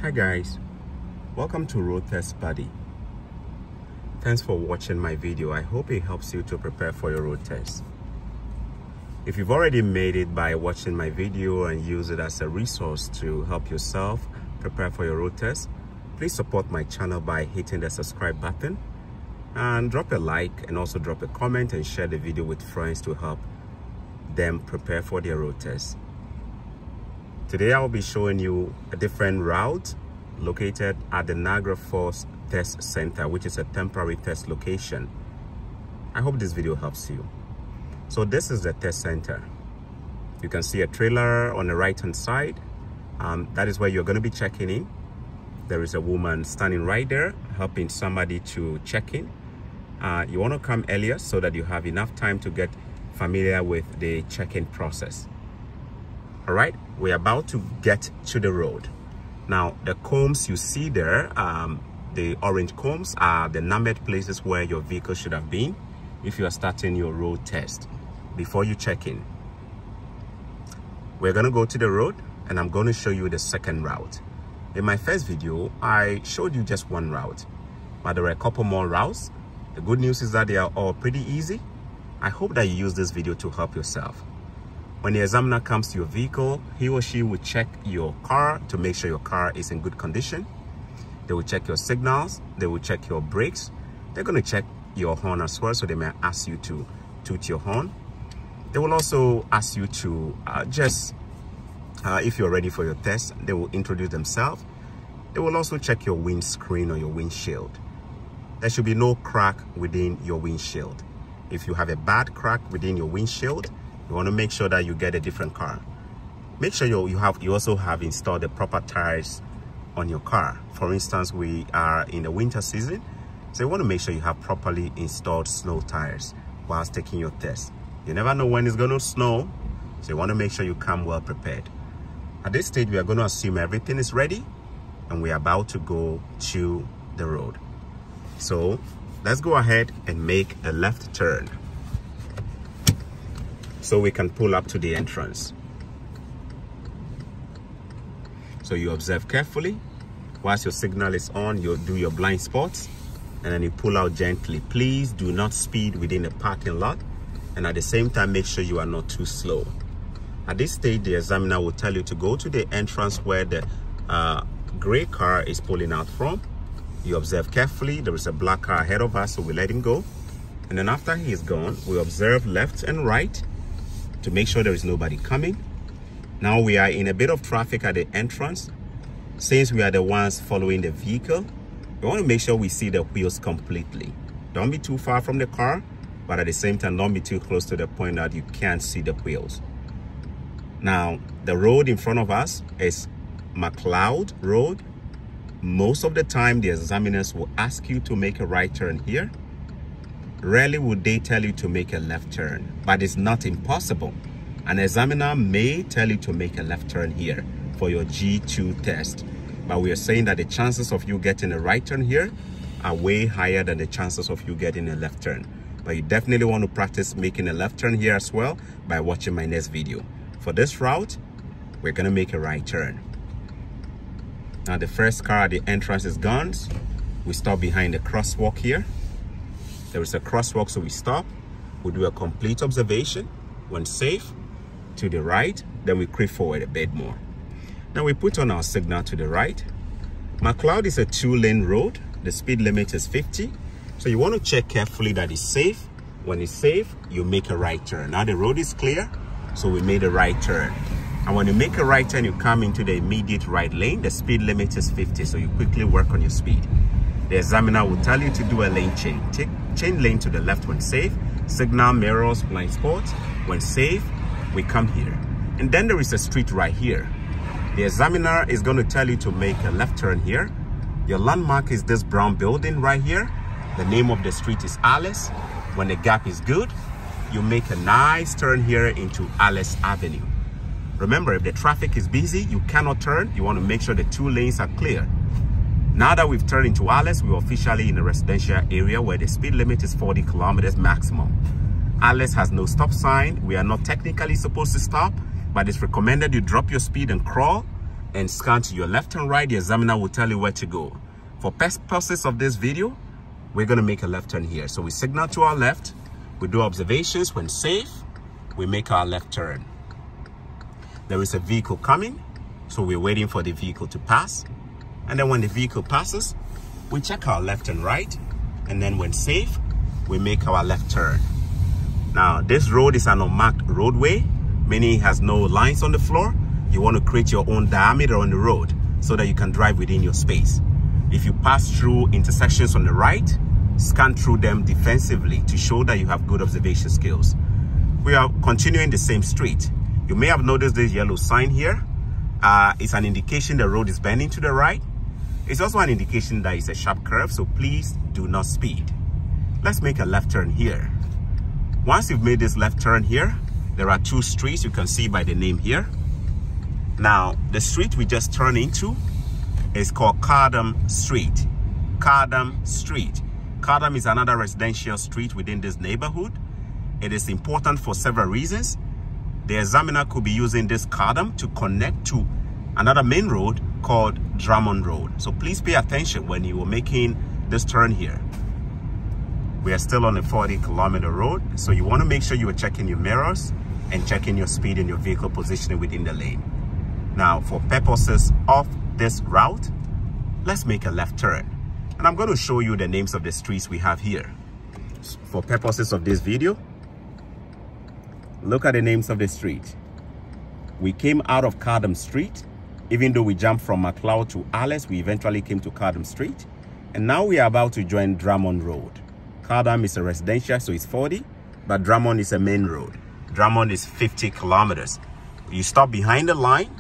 Hi guys, welcome to Road Test Buddy. Thanks for watching my video. I hope it helps you to prepare for your road test. If you've already made it by watching my video and use it as a resource to help yourself prepare for your road test, please support my channel by hitting the subscribe button and drop a like and also drop a comment and share the video with friends to help them prepare for their road test. Today I will be showing you a different route located at the Niagara Falls Test Center, which is a temporary test location. I hope this video helps you. So this is the test center. You can see a trailer on the right hand side. That is where you're going to be checking in. There is a woman standing right there helping somebody to check in. You want to come earlier so that you have enough time to get familiar with the check-in process. All right, we're about to get to the road. Now, the combs you see there, the orange combs, are the numbered places where your vehicle should have been if you are starting your road test before you check in. We're going to go to the road and I'm going to show you the second route. In my first video, I showed you just one route, but there are a couple more routes. The good news is that they are all pretty easy. I hope that you use this video to help yourself. When the examiner comes to your vehicle, he or she will check your car to make sure your car is in good condition. They will check your signals. They will check your brakes. They're going to check your horn as well, so they may ask you to toot your horn. They will also ask you to if you're ready for your test, they will introduce themselves. They will also check your windscreen or your windshield. There should be no crack within your windshield. If you have a bad crack within your windshield, you want to make sure that you get a different car. Make sure you also have installed the proper tires on your car. For instance, we are in the winter season, so you want to make sure you have properly installed snow tires whilst taking your test. You never know when it's going to snow, so you want to make sure you come well prepared. At this stage, we are going to assume everything is ready and we are about to go to the road. So let's go ahead and make a left turn so we can pull up to the entrance. So you observe carefully. Whilst your signal is on, you do your blind spots and then you pull out gently. Please do not speed within the parking lot, and at the same time make sure you are not too slow. At this stage, the examiner will tell you to go to the entrance where the gray car is pulling out from. You observe carefully. There is a black car ahead of us, so we let him go. And then after he is gone, we observe left and right to make sure there is nobody coming. Now we are in a bit of traffic at the entrance. Since we are the ones following the vehicle, we want to make sure we see the wheels completely. Don't be too far from the car, but at the same time, don't be too close to the point that you can't see the wheels. Now, the road in front of us is Mcleod Road. Most of the time, the examiners will ask you to make a right turn here. Rarely would they tell you to make a left turn, but it's not impossible. An examiner may tell you to make a left turn here for your G2 test, but we are saying that the chances of you getting a right turn here are way higher than the chances of you getting a left turn. But you definitely want to practice making a left turn here as well by watching my next video. For this route, we're going to make a right turn. Now the first car at the entrance is gone. We stop behind the crosswalk here. There is a crosswalk, so we stop. We do a complete observation. When safe, to the right, then we creep forward a bit more. Now we put on our signal to the right. Mcleod is a 2-lane road. The speed limit is 50. So you want to check carefully that it's safe. When it's safe, you make a right turn. Now the road is clear, so we made a right turn. And when you make a right turn, you come into the immediate right lane. The speed limit is 50, so you quickly work on your speed. The examiner will tell you to do a lane change. Change lane to the left when safe. Signal, mirrors, blind spots. When safe, we come here. And then there is a street right here. The examiner is going to tell you to make a left turn here. Your landmark is this brown building right here. The name of the street is Alice. When the gap is good, you make a nice turn here into Alice Avenue. Remember, if the traffic is busy, you cannot turn. You want to make sure the 2 lanes are clear. Now that we've turned into Alice, we're officially in a residential area where the speed limit is 40 kilometers maximum. Alice has no stop sign. We are not technically supposed to stop, but it's recommended you drop your speed and crawl and scan to your left and right, the examiner will tell you where to go. For purposes of this video, we're going to make a left turn here. So we signal to our left, we do observations. When safe, we make our left turn. There is a vehicle coming, so we're waiting for the vehicle to pass. And then when the vehicle passes, we check our left and right. And then when safe, we make our left turn. Now, this road is an unmarked roadway, meaning it has no lines on the floor. You want to create your own diameter on the road so that you can drive within your space. If you pass through intersections on the right, scan through them defensively to show that you have good observation skills. We are continuing the same street. You may have noticed this yellow sign here. It's an indication the road is bending to the right. It's also an indication that it's a sharp curve, so please do not speed. Let's make a left turn here. Once you've made this left turn here, there are two streets you can see by the name here. Now, the street we just turned into is called Cardam Street. Cardam Street. Cardam is another residential street within this neighborhood. It is important for several reasons. The examiner could be using this Cardam to connect to another main road called Drummond Road. So please pay attention when you are making this turn here. We are still on a 40-kilometer road, so you want to make sure you are checking your mirrors and checking your speed and your vehicle positioning within the lane. Now, for purposes of this route, let's make a left turn. And I'm going to show you the names of the streets we have here. For purposes of this video, look at the names of the street. We came out of Cardam Street. Even though we jumped from Mcleod to Alice, we eventually came to Cardam Street. And now we are about to join Drummond Road. Cardam is a residential, so it's 40, but Drummond is a main road. Drummond is 50 kilometers. You stop behind the line,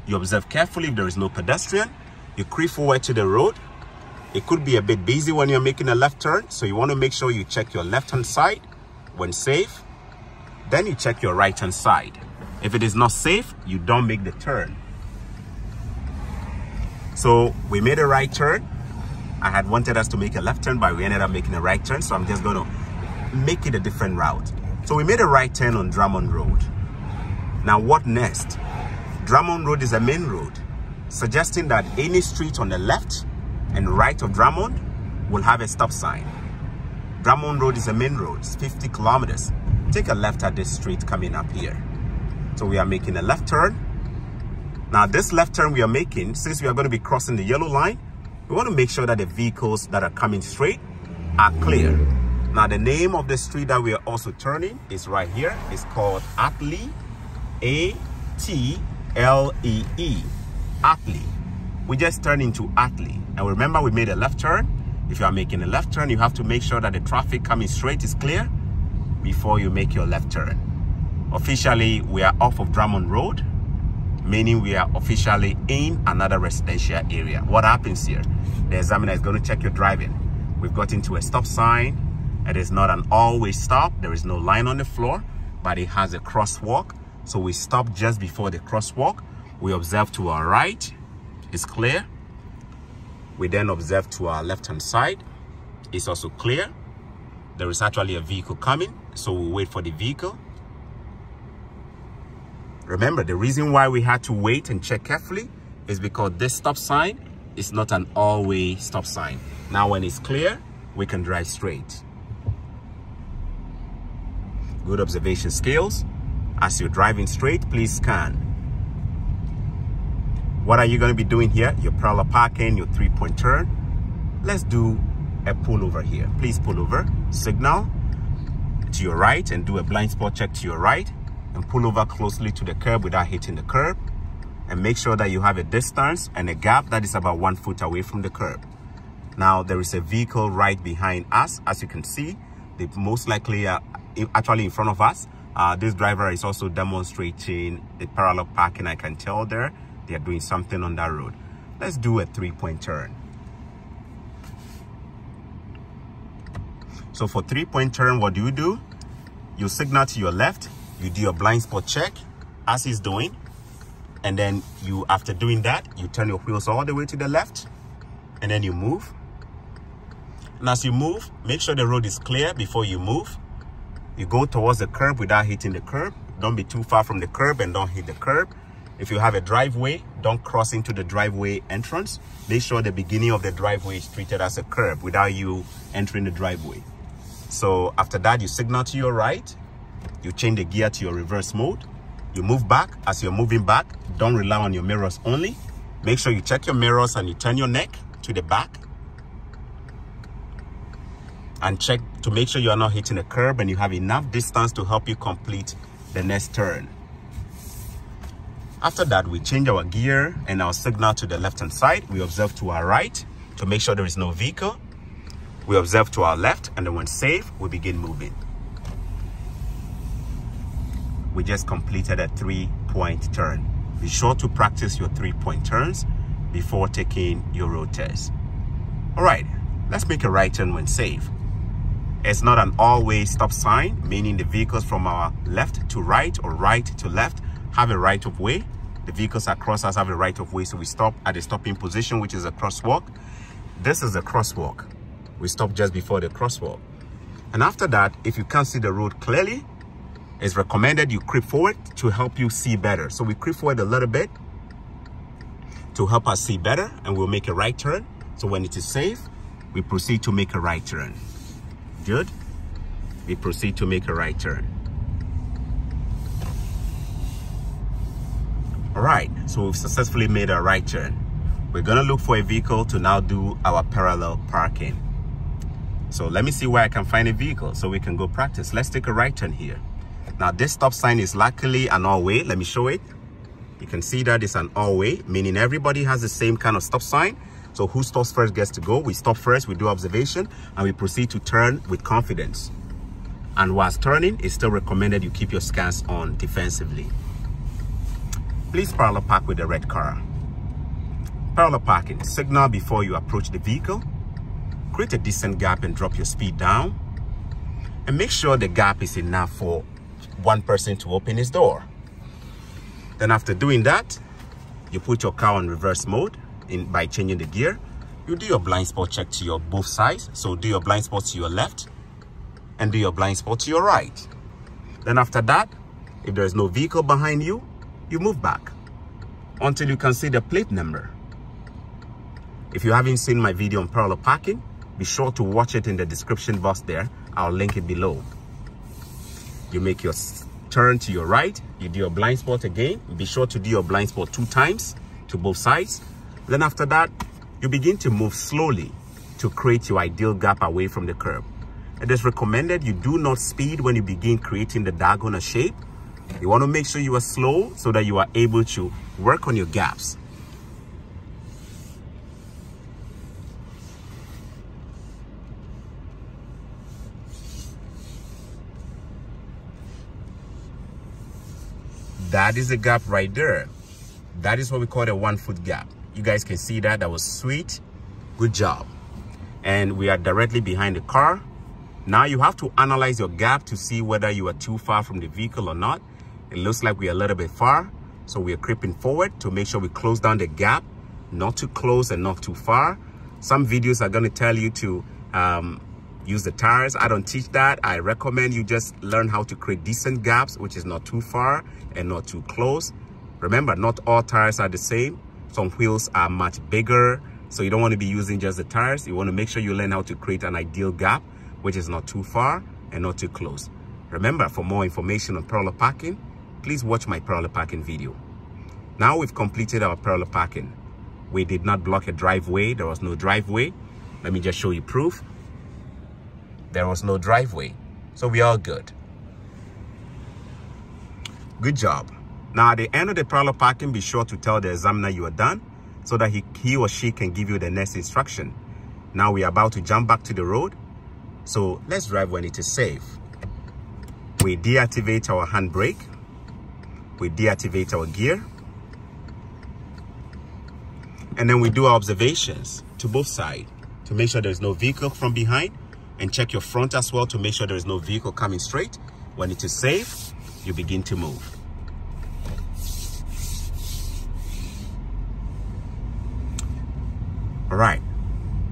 you observe carefully if there is no pedestrian, you creep forward to the road. It could be a bit busy when you're making a left turn, so you want to make sure you check your left-hand side when safe. Then you check your right-hand side. If it is not safe, you don't make the turn. So we made a right turn. I had wanted us to make a left turn, but we ended up making a right turn, so I'm just going to make it a different route. So we made a right turn on Drummond Road. Now what next? Drummond Road is a main road, suggesting that any street on the left and right of Drummond will have a stop sign. Drummond Road is a main road, it's 50 kilometers. Take a left at this street coming up here. So we are making a left turn. Now this left turn we are making, since we are going to be crossing the yellow line, we want to make sure that the vehicles that are coming straight are clear. Now the name of the street that we are also turning is right here. It's called Atlee, A-T-L-E-E, Atlee. We just turned into Atlee. And remember, we made a left turn. If you are making a left turn, you have to make sure that the traffic coming straight is clear before you make your left turn. Officially, we are off of Drummond Road, meaning we are officially in another residential area. What happens here? The examiner is going to check your driving. We've got into a stop sign. It is not an always stop. There is no line on the floor, but it has a crosswalk. So we stop just before the crosswalk. We observe to our right. It's clear. We then observe to our left-hand side. It's also clear. There is actually a vehicle coming, so we wait for the vehicle. Remember, the reason why we had to wait and check carefully is because this stop sign is not an all-way stop sign. Now, when it's clear, we can drive straight. Good observation skills. As you're driving straight, please scan. What are you going to be doing here? Your parallel parking, your three-point turn. Let's do a pull over here. Please pull over, signal to your right and do a blind spot check to your right and pull over closely to the curb without hitting the curb, and make sure that you have a distance and a gap that is about 1 foot away from the curb. Now there is a vehicle right behind us. As you can see, they most likely are actually in front of us. This driver is also demonstrating the parallel parking. I can tell there they are doing something on that road. Let's do a three-point turn. So for three-point turn, what do? You signal to your left, you do your blind spot check as he's doing, and then you, after doing that, you turn your wheels all the way to the left, and then you move. And as you move, make sure the road is clear before you move. You go towards the curb without hitting the curb. Don't be too far from the curb and don't hit the curb. If you have a driveway, don't cross into the driveway entrance. Make sure the beginning of the driveway is treated as a curb without you entering the driveway. So after that, you signal to your right, you change the gear to your reverse mode, you move back. As you're moving back, don't rely on your mirrors only. Make sure you check your mirrors and you turn your neck to the back and check to make sure you are not hitting a curb and you have enough distance to help you complete the next turn. After that, we change our gear and our signal to the left-hand side. We observe to our right to make sure there is no vehicle. We observe to our left, and then when safe, we begin moving. We just completed a 3-point turn. Be sure to practice your 3-point turns before taking your road test. All right, let's make a right turn when safe. It's not an all-way stop sign, meaning the vehicles from our left to right or right to left have a right of way. The vehicles across us have a right of way, so we stop at the stopping position, which is a crosswalk. This is a crosswalk. We stop just before the crosswalk. And after that, if you can't see the road clearly, it's recommended you creep forward to help you see better. So we creep forward a little bit to help us see better, and we'll make a right turn. So when it is safe, we proceed to make a right turn. Good. We proceed to make a right turn. All right, so we've successfully made a right turn. We're gonna look for a vehicle to now do our parallel parking. So let me see where I can find a vehicle so we can go practice. Let's take a right turn here. Now this stop sign is luckily an all-way. Let me show it. You can see that it's an all-way, meaning everybody has the same kind of stop sign. So who stops first gets to go. We stop first, we do observation, and we proceed to turn with confidence. And whilst turning, it's still recommended you keep your stance on defensively. Please parallel park with the red car. Parallel parking, signal before you approach the vehicle. Create a decent gap and drop your speed down. And make sure the gap is enough for one person to open his door. Then after doing that, you put your car on reverse mode by changing the gear. You do your blind spot check to your both sides. So do your blind spot to your left and do your blind spot to your right. Then after that, if there is no vehicle behind you, you move back until you can see the plate number. If you haven't seen my video on parallel parking, be sure to watch it in the description box there. I'll link it below. You make your turn to your right. You do your blind spot again. Be sure to do your blind spot 2 times to both sides. Then after that, you begin to move slowly to create your ideal gap away from the curb. It is recommended you do not speed when you begin creating the diagonal shape. You want to make sure you are slow so that you are able to work on your gaps. That is a gap right there. That is what we call a 1-foot gap. You guys can see that. That was sweet. Good job. And we are directly behind the car. Now you have to analyze your gap to see whether you are too far from the vehicle or not. It looks like we are a little bit far. So we are creeping forward to make sure we close down the gap. Not too close and not too far. Some videos are going to tell you to use the tires. I don't teach that. I recommend you just learn how to create decent gaps, which is not too far and not too close. Remember, not all tires are the same. Some wheels are much bigger, so you don't want to be using just the tires. You want to make sure you learn how to create an ideal gap, which is not too far and not too close. Remember, for more information on parallel parking, please watch my parallel parking video. Now we've completed our parallel parking. We did not block a driveway. There was no driveway. Let me just show you proof. There was no driveway. So we are good. Good job. Now at the end of the parallel parking, be sure to tell the examiner you are done so that he or she can give you the next instruction. Now we are about to jump back to the road. So let's drive when it is safe. We deactivate our handbrake. We deactivate our gear. And then we do our observations to both sides to make sure there's no vehicle from behind, and check your front as well to make sure there's no vehicle coming straight. When it is safe, you begin to move. All right,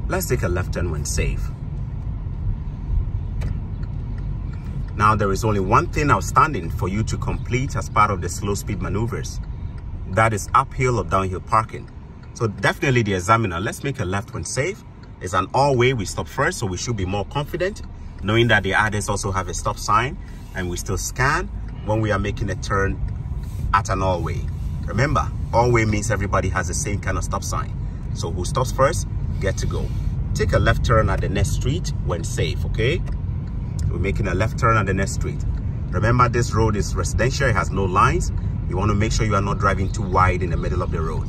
let's take a left turn when safe. Now there is only one thing outstanding for you to complete as part of the slow speed maneuvers. that is uphill or downhill parking. So definitely the examiner, let's make a left when safe. It's an all-way, we stop first, so we should be more confident, knowing that the others also have a stop sign, and we still scan when we are making a turn at an all-way. Remember, all-way means everybody has the same kind of stop sign. So who stops first, get to go. Take a left turn at the next street when safe, okay? We're making a left turn at the next street. Remember, this road is residential, it has no lines. You want to make sure you are not driving too wide in the middle of the road.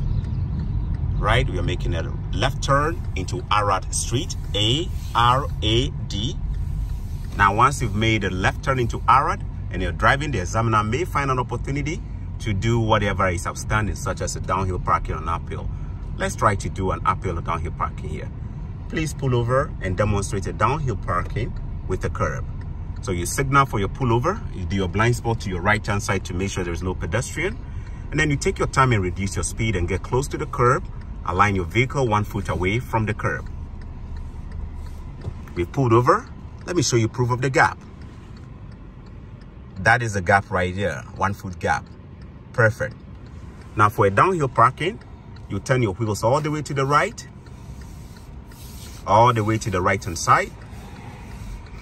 Right, we are making a left turn into Ararat Street, A-R-A-D. Now, once you've made a left turn into Ararat and you're driving, the examiner may find an opportunity to do whatever is outstanding, such as a downhill parking or an uphill. Let's try to do an uphill or downhill parking here. Please pull over and demonstrate a downhill parking with a curb. So you signal for your pullover, you do your blind spot to your right-hand side to make sure there's no pedestrian, and then you take your time and reduce your speed and get close to the curb. Align your vehicle 1 foot away from the curb. We've pulled over. Let me show you proof of the gap. That is a gap right here, 1 foot gap. Perfect. Now for a downhill parking, you turn your wheels all the way to the right, all the way to the right-hand side.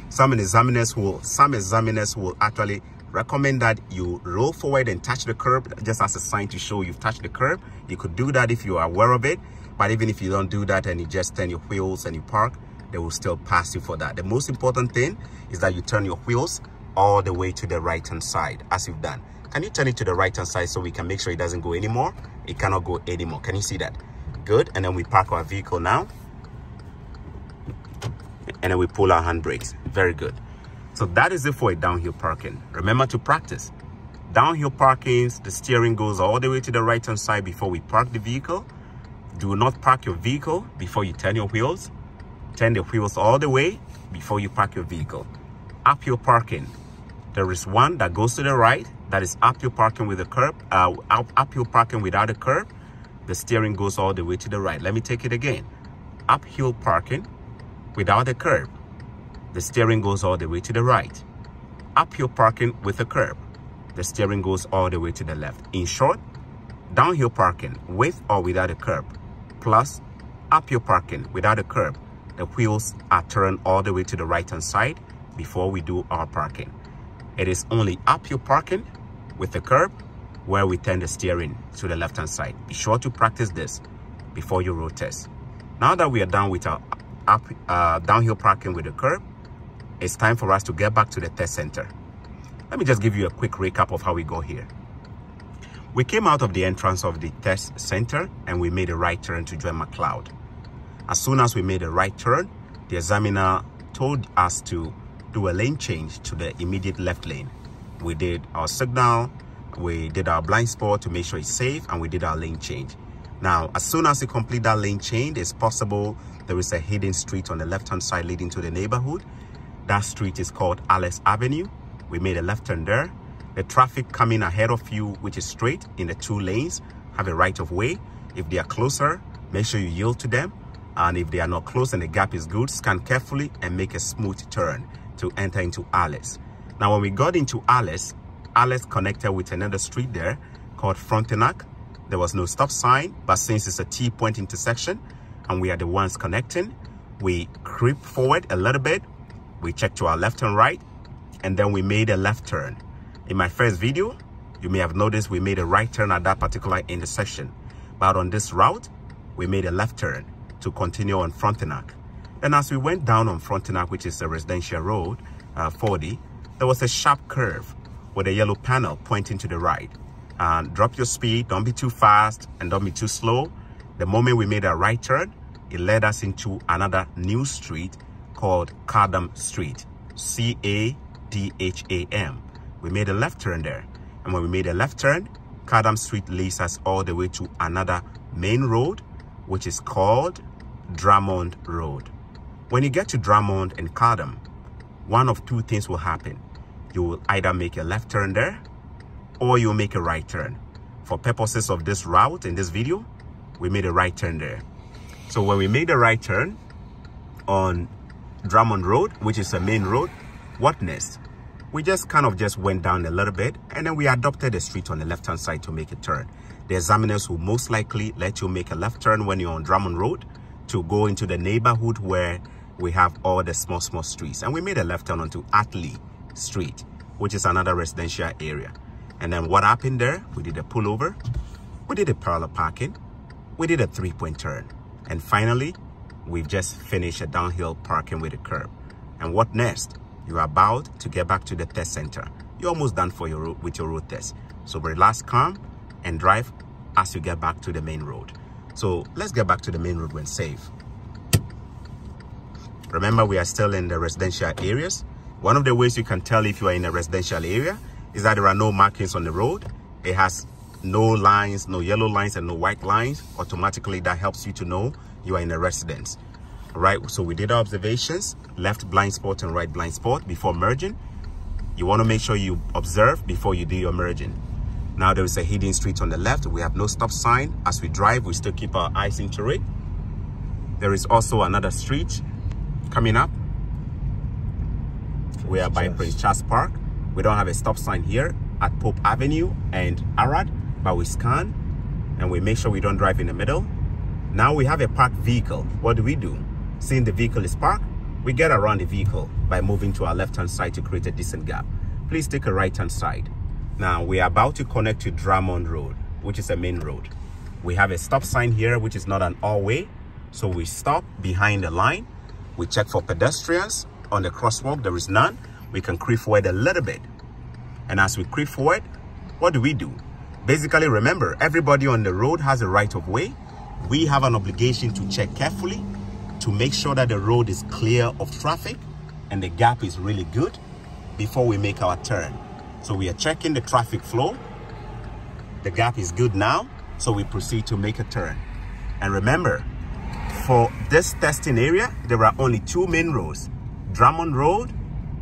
Some examiners will actually recommend that you roll forward and touch the curb, just as a sign to show you've touched the curb. You could do that if you are aware of it, but even if you don't do that and you just turn your wheels and you park, they will still pass you for that. The most important thing is that you turn your wheels all the way to the right-hand side, as you've done. Can you turn it to the right-hand side so we can make sure it doesn't go anymore? It cannot go anymore. Can you see that? Good. And then we park our vehicle now. And then we pull our handbrakes. Very good. So that is it for a downhill parking. Remember to practice. Downhill parkings, the steering goes all the way to the right-hand side before we park the vehicle. Do not park your vehicle before you turn your wheels. Turn the wheels all the way before you park your vehicle. Uphill parking. There is one that goes to the right. That is uphill parking with a curb. Uphill parking without a curb. The steering goes all the way to the right. Let me take it again. Uphill parking without a curb. The steering goes all the way to the right. Uphill parking with a curb. The steering goes all the way to the left. In short, downhill parking with or without a curb, plus uphill parking without a curb, the wheels are turned all the way to the right-hand side before we do our parking. It is only uphill parking with a curb where we turn the steering to the left-hand side. Be sure to practice this before your road test. Now that we are done with our downhill parking with a curb, it's time for us to get back to the test center. Let me just give you a quick recap of how we got here. We came out of the entrance of the test center and we made a right turn to join Mcleod. As soon as we made a right turn, the examiner told us to do a lane change to the immediate left lane. We did our signal, we did our blind spot to make sure it's safe, and we did our lane change. Now, as soon as you complete that lane change, it's possible there is a hidden street on the left-hand side leading to the neighborhood. That street is called Alice Avenue. We made a left turn there. The traffic coming ahead of you, which is straight in the 2 lanes, have a right of way. If they are closer, make sure you yield to them. And if they are not close and the gap is good, scan carefully and make a smooth turn to enter into Alice. Now, when we got into Alice connected with another street there called Frontenac. There was no stop sign, but since it's a T-point intersection and we are the ones connecting, we creep forward a little bit. We check to our left and right, and then we made a left turn. In my first video, you may have noticed we made a right turn at that particular intersection. But on this route, we made a left turn to continue on Frontenac. And as we went down on Frontenac, which is a residential road, 40, there was a sharp curve with a yellow panel pointing to the right. Drop your speed, don't be too fast and don't be too slow. The moment we made a right turn, it led us into another new street called Cadam Street, C-A-D-H-A-M. We made a left turn there. And when we made a left turn, Cadam Street leads us all the way to another main road, which is called Drummond Road. When you get to Drummond and Cadam, one of 2 things will happen. You will either make a left turn there, or you'll make a right turn. For purposes of this route in this video, we made a right turn there. So when we made a right turn on Drummond Road, which is a main road, what next? We just kind of went down a little bit, and then we adopted a street on the left-hand side to make a turn. the examiners will most likely let you make a left turn when you're on Drummond Road to go into the neighborhood where we have all the small streets. And we made a left turn onto Atley Street, which is another residential area. And then what happened there? We did a pullover, we did a parallel parking, we did a 3-point turn. And finally, we've just finished a downhill parking with a curb. And what next? You're about to get back to the test center. You're almost done for with your road test. So relax, calm, and drive as you get back to the main road. So let's get back to the main road when safe. Remember, we are still in the residential areas. One of the ways you can tell if you are in a residential area is that there are no markings on the road. It has no lines, no yellow lines and no white lines. Automatically, that helps you to know you are in a residence. All right, so we did our observations, left blind spot and right blind spot before merging. You want to make sure you observe before you do your merging. Now there is a hidden street on the left. We have no stop sign. As we drive, we still keep our eyes into it. There is also another street coming up. We are by Prince Charles Park. We don't have a stop sign here at Pope Avenue and Ararat, but we scan and we make sure we don't drive in the middle. Now we have a parked vehicle. What do? Seeing the vehicle is parked, we get around the vehicle by moving to our left-hand side to create a decent gap. Please take a right-hand side. Now we are about to connect to Drummond Road, which is a main road. We have a stop sign here, which is not an all-way. So we stop behind the line. We check for pedestrians. On the crosswalk, there is none. We can creep forward a little bit. And as we creep forward, what do? Basically, remember, everybody on the road has a right of way. We have an obligation to check carefully to make sure that the road is clear of traffic and the gap is really good before we make our turn. So we are checking the traffic flow. The gap is good now, so we proceed to make a turn. And remember, for this testing area, there are only 2 main roads, Drummond Road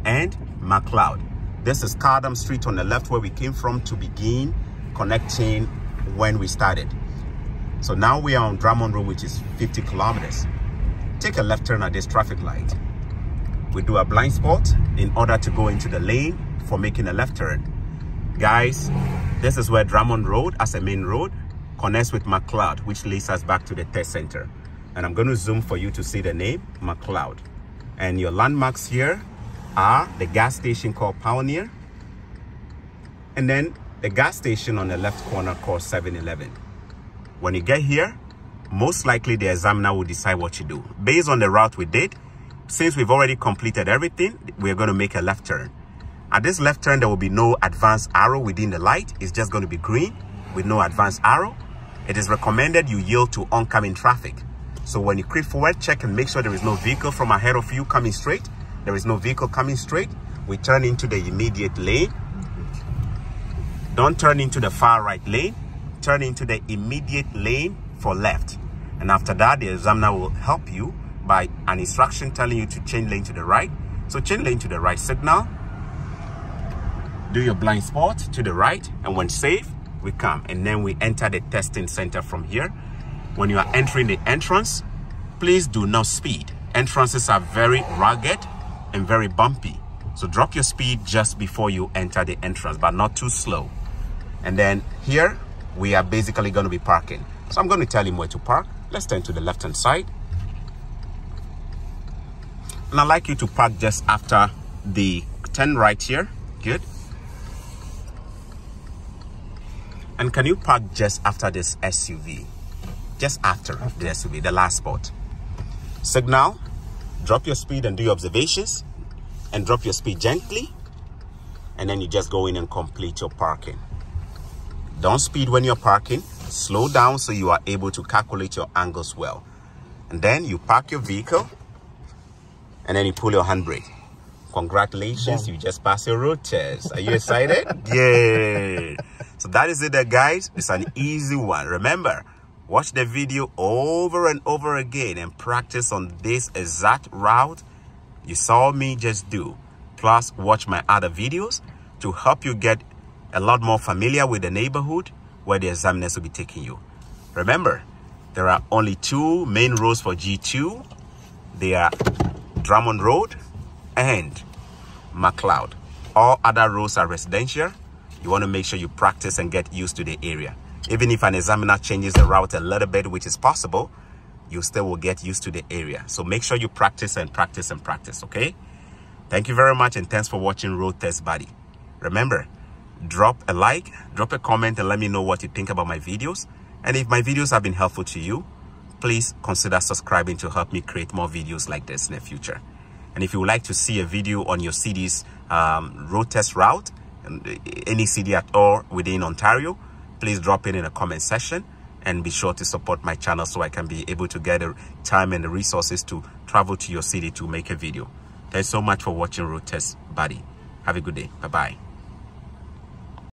and Mcleod. This is Cardam Street on the left where we came from to begin connecting when we started. So now we are on Drummond Road, which is 50 kilometers. Take a left turn at this traffic light. We do a blind spot in order to go into the lane for making a left turn. Guys, this is where Drummond Road as a main road connects with Mcleod, which leads us back to the test center. And I'm going to zoom for you to see the name, Mcleod. And your landmarks here are the gas station called Pioneer, and then the gas station on the left corner called 7-Eleven. When you get here, most likely the examiner will decide what you do. Based on the route we did, since we've already completed everything, we're going to make a left turn. At this left turn, there will be no advanced arrow within the light. It's just going to be green with no advanced arrow. It is recommended you yield to oncoming traffic. So when you creep forward, check and make sure there is no vehicle from ahead of you coming straight. There is no vehicle coming straight. We turn into the immediate lane. Don't turn into the far right lane. Turn into the immediate lane for left. And after that, the examiner will help you by an instruction telling you to change lane to the right. So change lane to the right signal. Do your blind spot to the right, and when safe, we come. And then we enter the testing center from here. When you are entering the entrance, please do not speed. Entrances are very rugged and very bumpy. So drop your speed just before you enter the entrance, but not too slow. And then here, we are basically going to be parking. So I'm going to tell him where to park. Let's turn to the left-hand side. And I'd like you to park just after the turn right here. Good. And can you park just after this SUV? Just after the SUV, the last spot. Signal, drop your speed and do your observations, and drop your speed gently, and then you just go in and complete your parking. Don't speed when you're parking. Slow down so you are able to calculate your angles well. And then you park your vehicle, and then you pull your handbrake. Congratulations, you just passed your road test. Are you excited? Yay! So that is it there, guys. It's an easy one. Remember, watch the video over and over again and practice on this exact route you saw me just do. Plus, watch my other videos to help you get a lot more familiar with the neighborhood where the examiners will be taking you. Remember, there are only 2 main roads for G2. They are Drummond Road and Mcleod. All other roads are residential. You want to make sure you practice and get used to the area. Even if an examiner changes the route a little bit, which is possible, you still will get used to the area. So make sure you practice and practice and practice, okay? Thank you very much, and thanks for watching Road Test Buddy. Remember, drop a like, drop a comment, and let me know what you think about my videos. And if my videos have been helpful to you, please consider subscribing to help me create more videos like this in the future. And if you would like to see a video on your city's road test route, any city at all within Ontario, please drop it in the comment section, and be sure to support my channel so I can be able to get the time and the resources to travel to your city to make a video. Thanks so much for watching Road Test Buddy. Have a good day. Bye-bye.